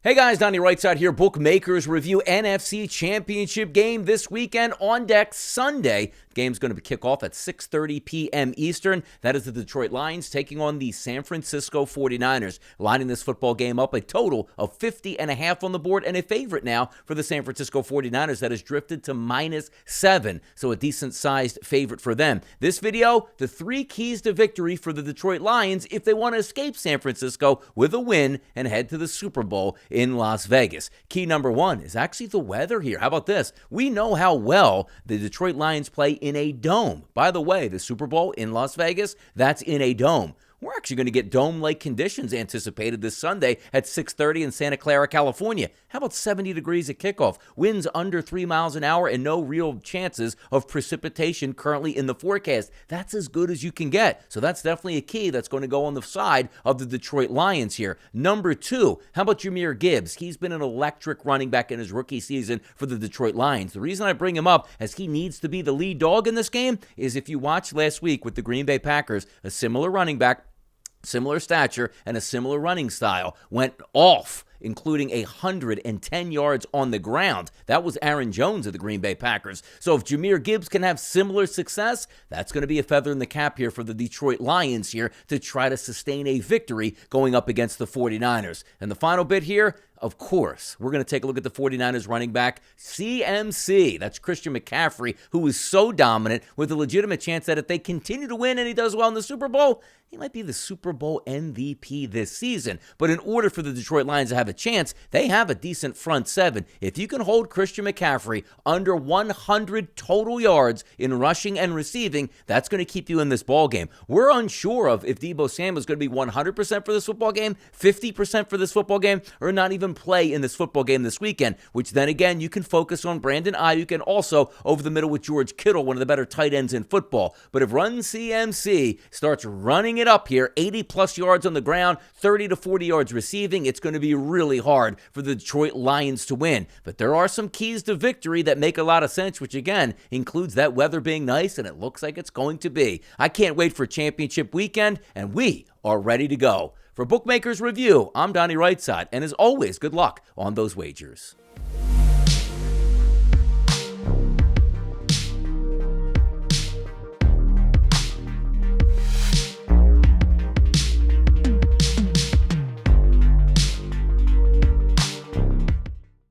Hey guys, Donnie RightSide here. Bookmakers review NFC Championship Game this weekend on deck Sunday. Game's going to kick off at 6:30 p.m. Eastern. That is the Detroit Lions taking on the San Francisco 49ers. Lining this football game up a total of 50.5 on the board and a favorite now for the San Francisco 49ers that has drifted to -7. So a decent-sized favorite for them. This video, the 3 keys to victory for the Detroit Lions if they want to escape San Francisco with a win and head to the Super Bowl in Las Vegas. Key number 1 is actually the weather here. How about this? We know how well the Detroit Lions play in a dome. By the way, the Super Bowl in Las Vegas, that's in a dome. We're actually going to get dome-like conditions anticipated this Sunday at 6:30 in Santa Clara, California. How about 70 degrees at kickoff? Winds under 3 miles an hour and no real chances of precipitation currently in the forecast. That's as good as you can get. So that's definitely a key that's going to go on the side of the Detroit Lions here. Number 2, how about Jahmyr Gibbs? He's been an electric running back in his rookie season for the Detroit Lions. The reason I bring him up as he needs to be the lead dog in this game is if you watched last week with the Green Bay Packers, a similar running back, similar stature, and a similar running style, went off, including 110 yards on the ground. That was Aaron Jones of the Green Bay Packers. So if Jahmyr Gibbs can have similar success, that's going to be a feather in the cap here for the Detroit Lions here to try to sustain a victory going up against the 49ers. And the final bit here, of course, we're going to take a look at the 49ers running back, CMC. That's Christian McCaffrey, who is so dominant with a legitimate chance that if they continue to win and he does well in the Super Bowl, he might be the Super Bowl MVP this season. But in order for the Detroit Lions to have a chance, they have a decent front 7. If you can hold Christian McCaffrey under 100 total yards in rushing and receiving, that's going to keep you in this ball game. We're unsure of if Deebo Samuel is going to be 100% for this football game, 50% for this football game, or not even play in this football game this weekend, which then again, you can focus on Brandon Ayuk and also over the middle with George Kittle, one of the better tight ends in football. But if Run CMC starts running it up here, 80-plus yards on the ground, 30 to 40 yards receiving, it's going to be really hard for the Detroit Lions to win. But there are some keys to victory that make a lot of sense, which again includes that weather being nice, and it looks like it's going to be. I can't wait for championship weekend, and we are ready to go. For Bookmakers Review, I'm Donnie RightSide, and as always, good luck on those wagers.